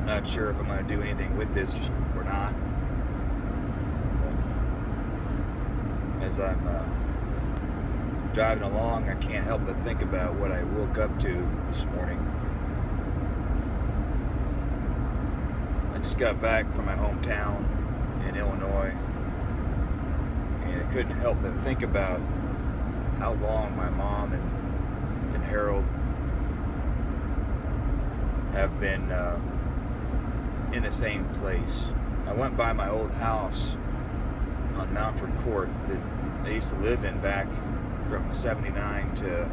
Not sure if I'm going to do anything with this or not. But as I'm driving along, I can't help but think about what I woke up to this morning. I just got back from my hometown in Illinois, and I couldn't help but think about how long my mom and Harold have been in the same place. I went by my old house on Mountford Court that I used to live in back from 79 to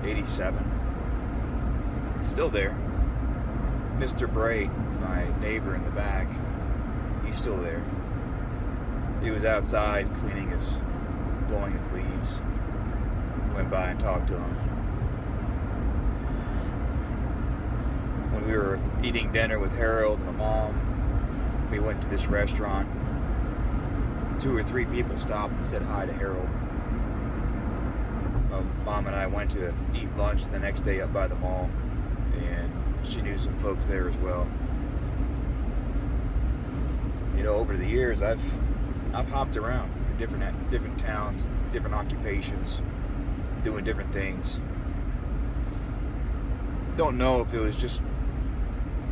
87. It's still there. Mr. Bray, my neighbor in the back, he's still there. He was outside blowing his leaves. Went by and talked to him. When we were eating dinner with Harold and my mom, we went to this restaurant. 2 or 3 people stopped and said hi to Harold. My mom and I went to eat lunch the next day up by the mall, and she knew some folks there as well. You know, over the years, I've hopped around to different towns, different occupations, doing different things. Don't know if it was just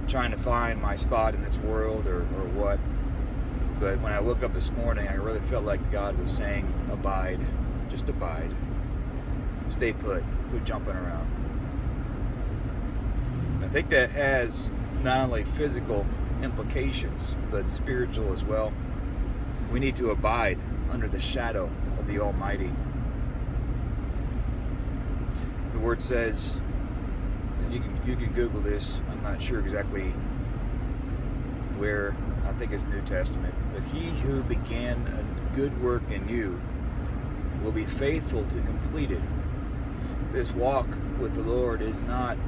trying to find my spot in this world or what, but when I woke up this morning, I really felt like God was saying, abide, just abide, stay put, quit jumping around. I think that has not only physical implications, but spiritual as well. We need to abide under the shadow of the Almighty. The word says, and you can Google this, I'm not sure exactly where, I think it's New Testament, but he who began a good work in you will be faithful to complete it. This walk with the Lord is not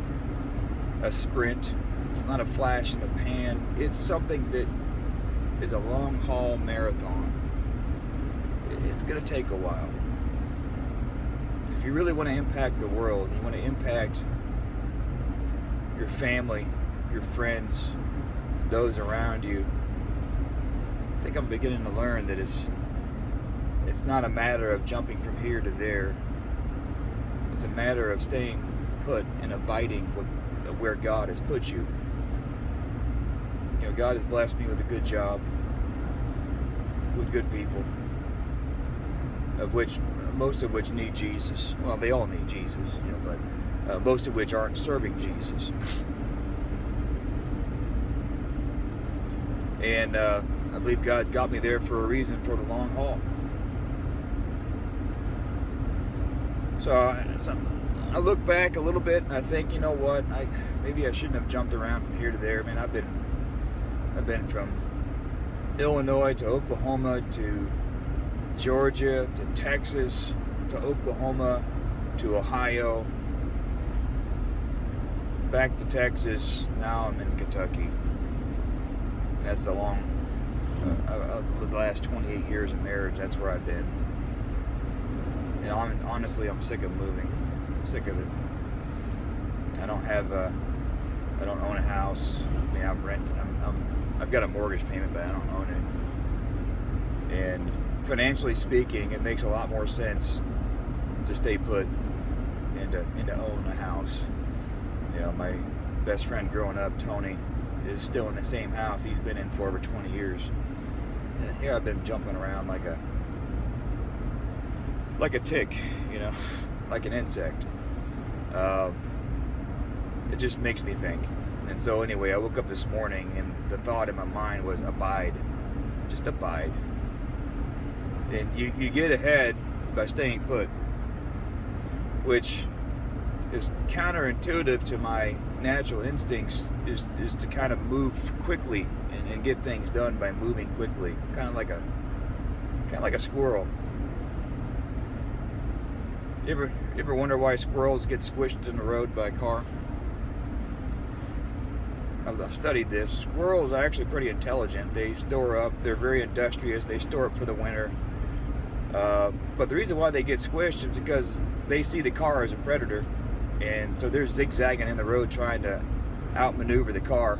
a sprint, it's not a flash in the pan, it's something that is a long haul marathon. It's going to take a while. If you really want to impact the world, you want to impact your family, your friends, those around you, I think I'm beginning to learn that it's not a matter of jumping from here to there. It's a matter of staying put and abiding where God has put you. You know, God has blessed me with a good job, with good people, most of which need Jesus. Well, they all need Jesus, you know, but most of which aren't serving Jesus. And I believe God's got me there for a reason, for the long haul. So I look back a little bit and I think, you know what, maybe I shouldn't have jumped around from here to there. Man, I've been from Illinois to Oklahoma to Georgia to Texas to Oklahoma to Ohio, back to Texas. Now I'm in Kentucky. That's the last 28 years of marriage. That's where I've been. And honestly, I'm sick of moving. I'm sick of it. I don't own a house. I mean, I've got a mortgage payment, but I don't own it. And financially speaking, it makes a lot more sense to stay put and to own a house. You know, my best friend growing up, Tony, is still in the same house he's been in for over 20 years. And here I've been jumping around like a tick, you know, like an insect. It just makes me think. And so anyway, I woke up this morning and the thought in my mind was abide. Just abide. And you get ahead by staying put, which is counterintuitive to my natural instincts, is to kind of move quickly and get things done by moving quickly, kind of like a squirrel. You ever wonder why squirrels get squished in the road by a car? I've studied this. Squirrels are actually pretty intelligent. They store up. They're very industrious. They store up for the winter. But the reason why they get squished is because they see the car as a predator, and so they're zigzagging in the road trying to outmaneuver the car.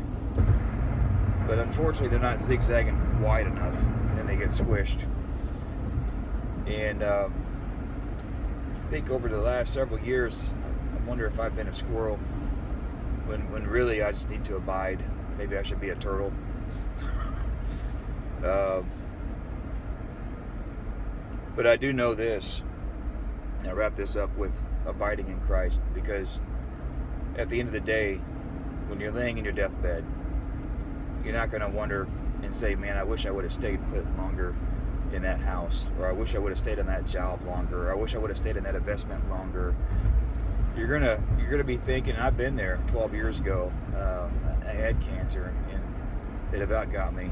But unfortunately, they're not zigzagging wide enough, and then they get squished. And I think over the last several years, I wonder if I've been a squirrel when really I just need to abide. Maybe I should be a turtle. But I do know this. I'll wrap this up with abiding in Christ, because at the end of the day, when you're laying in your deathbed, you're not going to wonder and say, man, I wish I would have stayed put longer in that house, or I wish I would have stayed on that job longer, or I wish I would have stayed in that investment longer. You're gonna be thinking, and I've been there 12 years ago. I had cancer, and it about got me.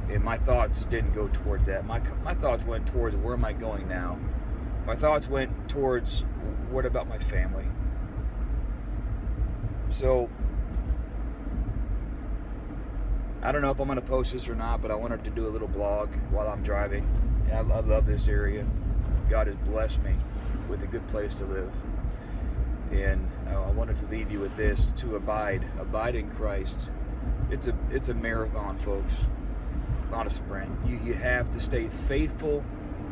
And my thoughts didn't go towards that. My thoughts went towards, where am I going now? My thoughts went towards, what about my family? So I don't know if I'm going to post this or not, but I wanted to do a little blog while I'm driving. I love this area. God has blessed me with a good place to live. And I wanted to leave you with this, to abide in Christ. It's a marathon, folks. It's not a sprint. You have to stay faithful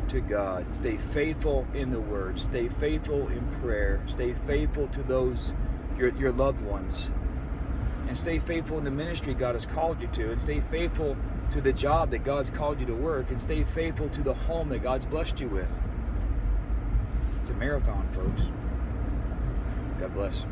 to God. Stay faithful in the Word. Stay faithful in prayer. Stay faithful to those, your loved ones. And stay faithful in the ministry God has called you to. And stay faithful to the job that God's called you to work. And stay faithful to the home that God's blessed you with. It's a marathon, folks. God bless.